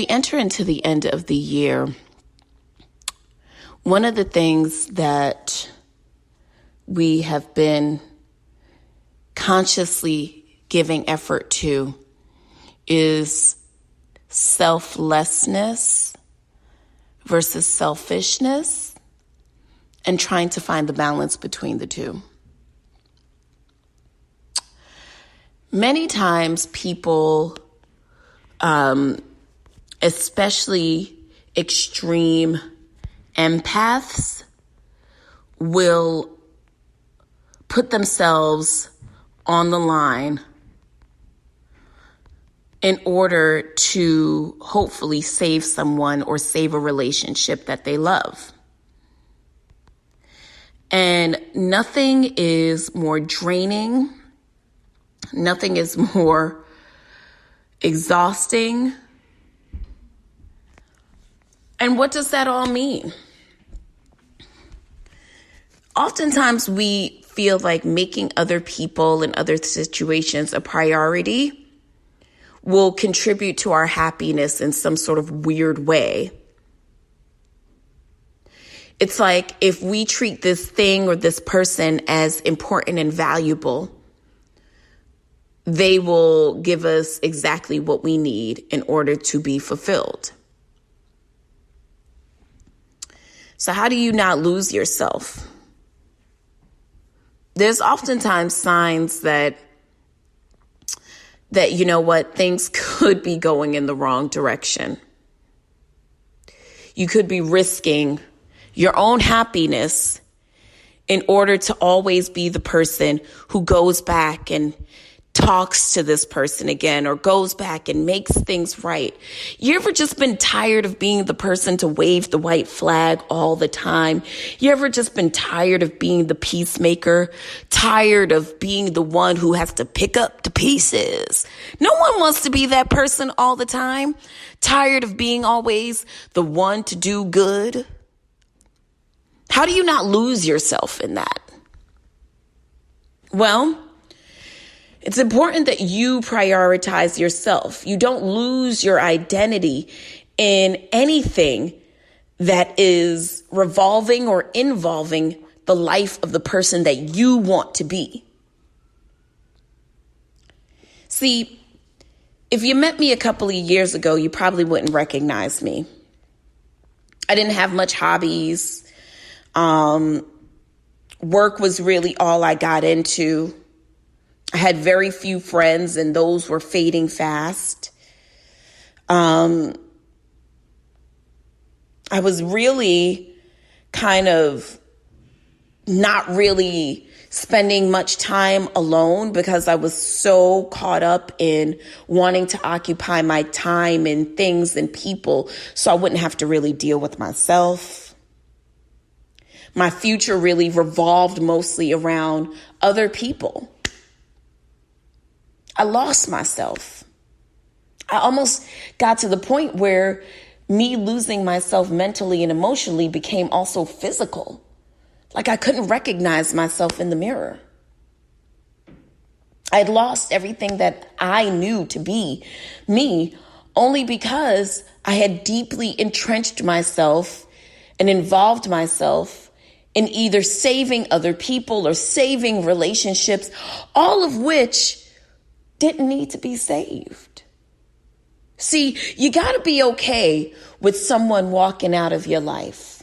We enter into the end of the year. One of the things that we have been consciously giving effort to is selflessness versus selfishness, and trying to find the balance between the two. Many times people, especially extreme empaths, will put themselves on the line in order to hopefully save someone or save a relationship that they love. And nothing is more draining, nothing is more exhausting. And what does that all mean? Oftentimes we feel like making other people and other situations a priority will contribute to our happiness in some sort of weird way. It's like if we treat this thing or this person as important and valuable, they will give us exactly what we need in order to be fulfilled. So how do you not lose yourself? There's oftentimes signs that you know what, things could be going in the wrong direction. You could be risking your own happiness in order to always be the person who goes back and talks to this person again, or goes back and makes things right. You ever just been tired of being the person to wave the white flag all the time? You ever just been tired of being the peacemaker? Tired of being the one who has to pick up the pieces? No one wants to be that person all the time. Tired of being always the one to do good? How do you not lose yourself in that? Well, it's important that you prioritize yourself. You don't lose your identity in anything that is revolving or involving the life of the person that you want to be. See, if you met me a couple of years ago, you probably wouldn't recognize me. I didn't have much hobbies. Work was really all I got into. I had very few friends, and those were fading fast. I was really kind of not really spending much time alone because I was so caught up in wanting to occupy my time in things and people so I wouldn't have to really deal with myself. My future really revolved mostly around other people. I lost myself. I almost got to the point where me losing myself mentally and emotionally became also physical. Like I couldn't recognize myself in the mirror. I had lost everything that I knew to be me only because I had deeply entrenched myself and involved myself in either saving other people or saving relationships, all of which didn't need to be saved. See, you got to be okay with someone walking out of your life.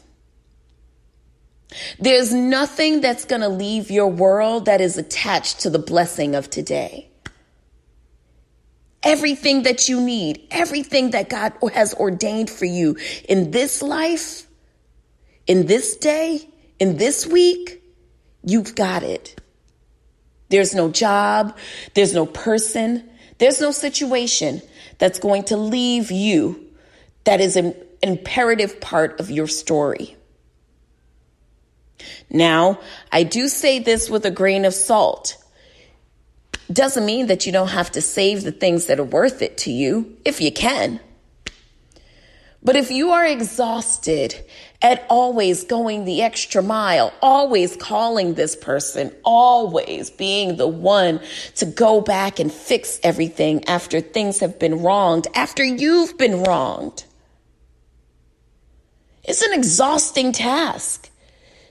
There's nothing that's going to leave your world that is attached to the blessing of today. Everything that you need, everything that God has ordained for you in this life, in this day, in this week, you've got it. There's no job, there's no person, there's no situation that's going to leave you that is an imperative part of your story. Now, I do say this with a grain of salt. Doesn't mean that you don't have to save the things that are worth it to you, if you can. But if you are exhausted at always going the extra mile, always calling this person, always being the one to go back and fix everything after things have been wronged, after you've been wronged, it's an exhausting task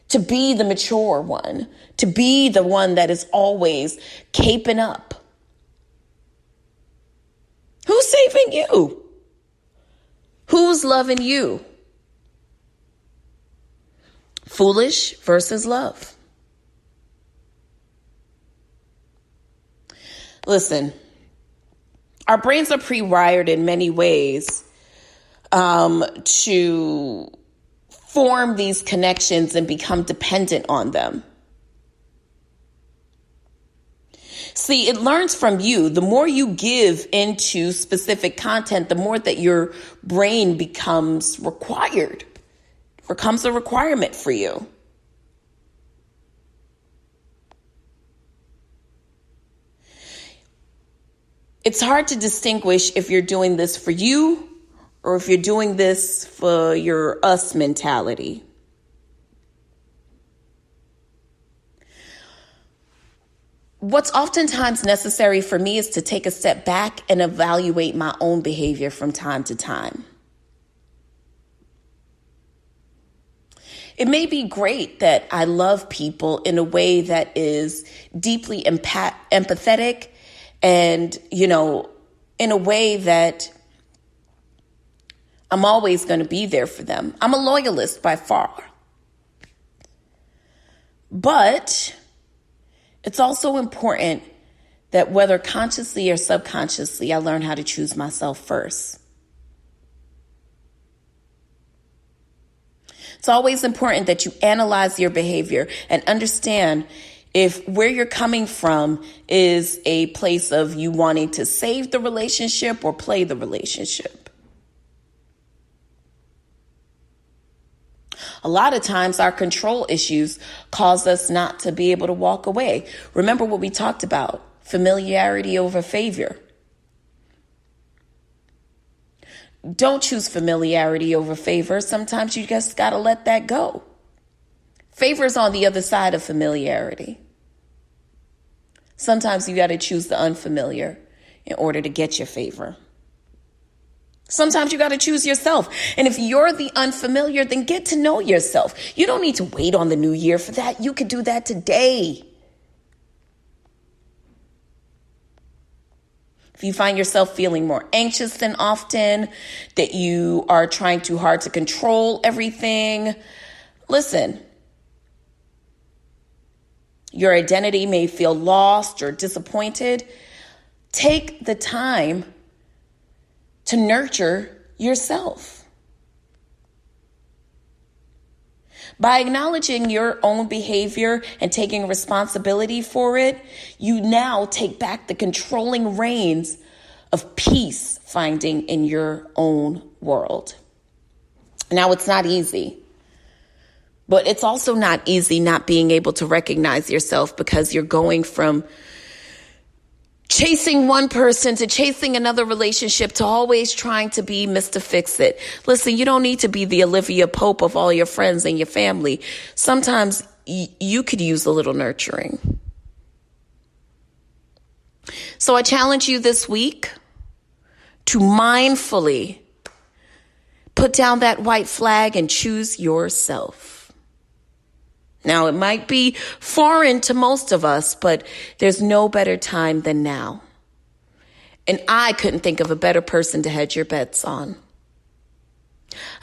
to be the mature one, to be the one that is always caping up. Who's saving you? Who's loving you? Foolish versus love. Listen, our brains are pre-wired in many ways to form these connections and become dependent on them. See, it learns from you. The more you give into specific content, the more that your brain becomes a requirement for you. It's hard to distinguish if you're doing this for you or if you're doing this for your us mentality. What's oftentimes necessary for me is to take a step back and evaluate my own behavior from time to time. It may be great that I love people in a way that is deeply empathetic and, in a way that I'm always going to be there for them. I'm a loyalist by far. But it's also important that whether consciously or subconsciously, I learn how to choose myself first. It's always important that you analyze your behavior and understand if where you're coming from is a place of you wanting to save the relationship or play the relationship. A lot of times our control issues cause us not to be able to walk away. Remember what we talked about, familiarity over favor. Don't choose familiarity over favor. Sometimes you just got to let that go. Favor is on the other side of familiarity. Sometimes you got to choose the unfamiliar in order to get your favor. Sometimes you got to choose yourself. And if you're the unfamiliar, then get to know yourself. You don't need to wait on the new year for that. You could do that today. If you find yourself feeling more anxious than often, that you are trying too hard to control everything, listen. Your identity may feel lost or disappointed. Take the time to nurture yourself. By acknowledging your own behavior and taking responsibility for it, you now take back the controlling reins of peace finding in your own world. Now, it's not easy, but it's also not easy not being able to recognize yourself because you're going from chasing one person to chasing another relationship to always trying to be Mr. Fix-It. Listen, you don't need to be the Olivia Pope of all your friends and your family. Sometimes you could use a little nurturing. So I challenge you this week to mindfully put down that white flag and choose yourself. Now, it might be foreign to most of us, but there's no better time than now. And I couldn't think of a better person to hedge your bets on.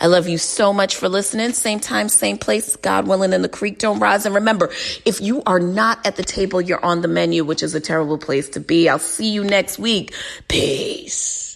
I love you so much for listening. Same time, same place. God willing, and the creek don't rise. And remember, if you are not at the table, you're on the menu, which is a terrible place to be. I'll see you next week. Peace.